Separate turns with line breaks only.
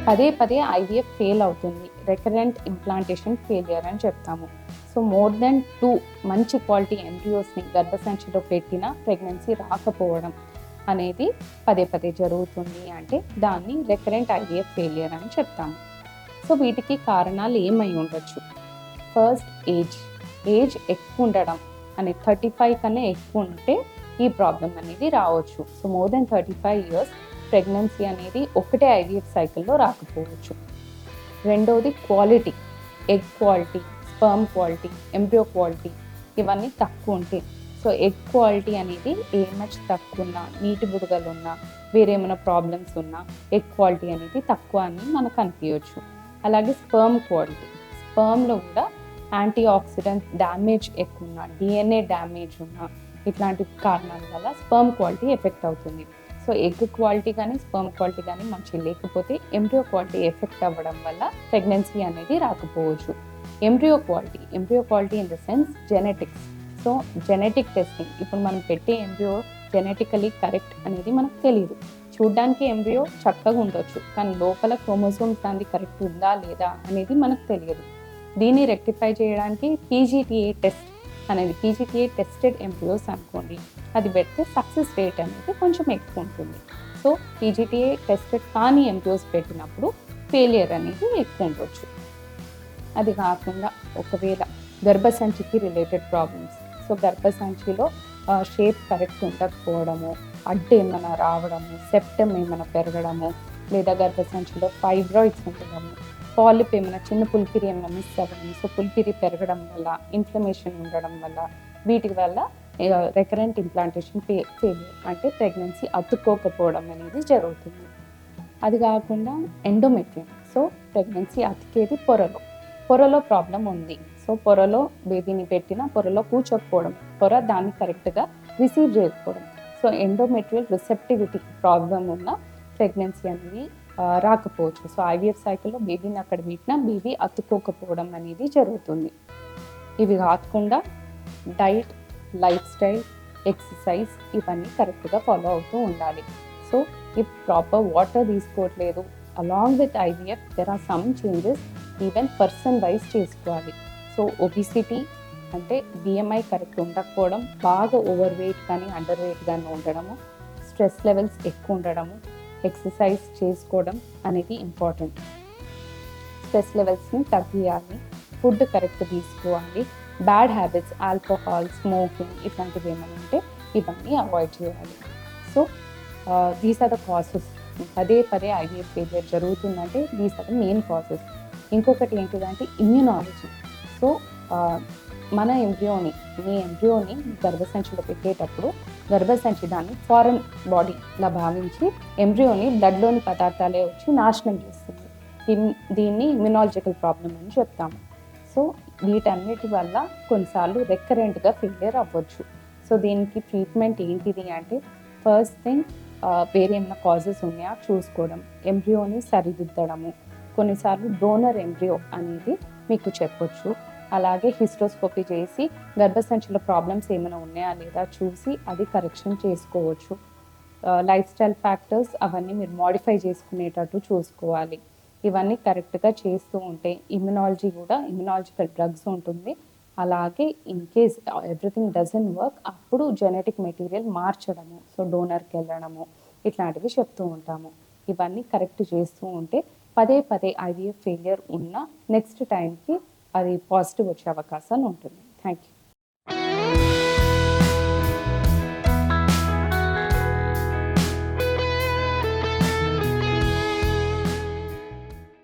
పదే పదే IVF fail అవుతుంది, రికరెంట్ ఇంప్లాంటేషన్ ఫెయిలియర్ అని చెప్తాము. సో మోర్ దెన్ 2 మంచి క్వాలిటీ ఎంబ్రియోస్ని గర్భసంచిలో పెట్టిన ప్రెగ్నెన్సీ రాకపోవడం అనేది పదే పదే జరుగుతుంది అంటే దాన్ని రికరెంట్ ఐవీఎఫ్ ఫెయిలియర్ అని చెప్తాము. సో వీటికి కారణాలు ఏమై ఉండొచ్చు? ఫస్ట్ ఏజ్ ఎక్కువ ఉండడం అనే 35 కన్నా ఎక్కువ ఉంటే ఈ ప్రాబ్లం అనేది రావచ్చు. So more than 35 years pregnancy అనేది ఒకటే ఐవీఎఫ్ సైకిల్లో రాకపోవచ్చు. రెండవది quality, egg quality, sperm quality, embryo quality ఇవన్నీ తక్కువ ఉంటాయి. సో ఎగ్ క్వాలిటీ అనేది ఏమచ్ తక్కువ ఉన్నా, నీటి బుడగలు ఉన్నా, వేరేమైనా ప్రాబ్లమ్స్ ఉన్నా ఎగ్ క్వాలిటీ అనేది తక్కువ అని మనకు అనిపించవచ్చు. అలాగే స్పర్మ్ క్వాలిటీ, స్పర్మ్లో కూడా యాంటీ ఆక్సిడెంట్ డ్యామేజ్ ఎక్కువ ఉన్నా, డిఎన్ఏ డ్యామేజ్ ఉన్నా ఇట్లాంటి కారణాల వల్ల స్పర్మ్ క్వాలిటీ ఎఫెక్ట్ అవుతుంది. సో ఎగ్ క్వాలిటీ కానీ స్పర్మ్ క్వాలిటీ కానీ మంచి లేకపోతే ఎంబ్రియో క్వాలిటీ ఎఫెక్ట్ అవ్వడం వల్ల ప్రెగ్నెన్సీ అనేది రాకపోవచ్చు. Embryo quality in the sense genetics. So genetic testing, ఇప్పుడు మనం పెట్టే ఎంబ్రియో జెనెటికలీ కరెక్ట్ అనేది మనకు తెలియదు. చూడ్డానికి ఎంబ్రియో చక్కగా ఉండొచ్చు, కానీ లోపల క్రోమోసోమ్స్ దాన్ని కరెక్ట్ ఉందా లేదా అనేది మనకు తెలియదు. దీన్ని రెక్టిఫై చేయడానికి పీజీటీఏ టెస్ట్ అనేది, పీజీటీఏ టెస్టెడ్ ఎంబ్రియోస్ అనుకోండి, అది పెడితే సక్సెస్ రేట్ అనేది కొంచెం ఎక్కువ ఉంటుంది. సో పీజీటీఏ టెస్టెడ్ కానీ ఎంబ్రియోస్ పెట్టినప్పుడు ఫెయిలియర్ అనేది ఎక్కువ ఉండొచ్చు. అది కాకుండా ఒకవేళ గర్భసంచికి రిలేటెడ్ ప్రాబ్లమ్స్, సో గర్భసంచిలో షేప్ కరెక్ట్ ఉండకపోవడము, అడ్డు ఏమైనా రావడము, సెప్టమ్ ఏమైనా పెరగడము, లేదా గర్భసంచిలో ఫైబ్రాయిడ్స్ ఉండడము, పాలిప్ ఏమైనా చిన్న పుల్పిరి ఏమైనా మిస్ అవ్వడం, సో పుల్పిరి పెరగడం వల్ల, ఇన్ఫ్లమేషన్ ఉండడం వల్ల, వీటి వల్ల రికరెంట్ ఇంప్లాంటేషన్ ఫెయిలియర్ అంటే ప్రెగ్నెన్సీ అతుక్కోకపోవడం అనేది జరుగుతుంది. అది కాకుండా ఎండోమెట్రియం, సో ప్రెగ్నెన్సీ అతికేది పొరలో ప్రాబ్లం ఉంది. సో పొరలో బేబీని పెట్టిన పొరలో కూర్చోకపోవడం, పొర దాన్ని కరెక్ట్గా రిసీవ్ చేయకపోవడం, సో ఎండోమెట్రియల్ రిసెప్టివిటీ ప్రాబ్లం ఉన్న ప్రెగ్నెన్సీ అనేది రాకపోవచ్చు. సో ఐవీఎఫ్ సైకిల్లో బేబీని అక్కడ పెట్టినా బేబీ అతుక్కోకపోవడం అనేది జరుగుతుంది. ఇవి కాకుండా డైట్, లైఫ్ స్టైల్, ఎక్సర్సైజ్ ఇవన్నీ కరెక్ట్గా ఫాలో అవుతూ ఉండాలి. సో ఇఫ్ ప్రాపర్ వాటర్ తీసుకోవట్లేదు, along with IVF there are some changes even person wise చేసుకోవాలి. సో ఒబిసిటీ అంటే బిఎంఐ కరెక్ట్ ఉండకపోవడం, బాగా ఓవర్ వెయిట్ కానీ అండర్ వెయిట్ కానీ ఉండడము, స్ట్రెస్ లెవెల్స్ ఎక్కువ ఉండడము, ఎక్సర్సైజ్ చేసుకోవడం అనేది ఇంపార్టెంట్. స్ట్రెస్ లెవెల్స్ని తగ్గియాలి, ఫుడ్ కరెక్ట్ తీసుకోవాలి, బ్యాడ్ హ్యాబిట్స్ ఆల్కహాల్, స్మోకింగ్ ఇట్లాంటివి ఏమైనా ఉంటే ఇవన్నీ అవాయిడ్ చేయాలి. So these are the causes. పదే ఐవీఎఫ్ ఫెయిలియర్ జరుగుతుందంటే these are the main causes. ఇంకొకటి ఏంటిదంటే ఇమ్యూనాలజీ. సో మన మీ ఎంబ్రియోని గర్భసంచిలో పెట్టేటప్పుడు గర్భసంచి దాన్ని ఫారెన్ బాడీలా భావించి ఎంబ్రియోని బ్లడ్లోని పదార్థాలే వచ్చి నాశనం చేస్తుంది. దీన్ని ఇమ్యునాలజికల్ ప్రాబ్లం అని చెప్తాము. సో వీటన్నిటి వల్ల కొన్నిసార్లు రికరెంట్గా ఫెయిలియర్ అవ్వచ్చు. సో దీనికి ట్రీట్మెంట్ ఏంటిది అంటే ఫస్ట్ థింగ్ వేరే ఏమైనా కాజెస్ ఉన్నాయా చూసుకోవడం, ఎంబ్రియోని సరిదిద్దడము, కొన్నిసార్లు డోనర్ ఎంబ్రియో అనేది మీకు చెప్పొచ్చు. అలాగే హిస్టోస్కోపీ చేసి గర్భసంచిలో ప్రాబ్లమ్స్ ఏమైనా ఉన్నాయా లేదా చూసి అది కరెక్షన్ చేసుకోవచ్చు. లైఫ్ స్టైల్ ఫ్యాక్టర్స్ అవన్నీ మీరు మోడిఫై చేసుకునేటట్టు చూసుకోవాలి. ఇవన్నీ కరెక్ట్గా చేస్తూ ఉంటే ఇమ్యునాలజికల్ డ్రగ్స్ ఉంటుంది. అలాగే in case everything doesn't work అప్పుడు జెనెటిక్ మెటీరియల్ మార్చడము, సో డోనర్కి వెళ్ళడము ఇట్లాంటివి చెప్తూ ఉంటాము. ఇవన్నీ కరెక్ట్ చేస్తూ ఉంటే పదే ఐవీఎఫ్ ఫెయిలియర్ ఉన్న నెక్స్ట్ టైంకి అది పాజిటివ్ వచ్చే అవకాశాలు ఉంటుంది. Thank you.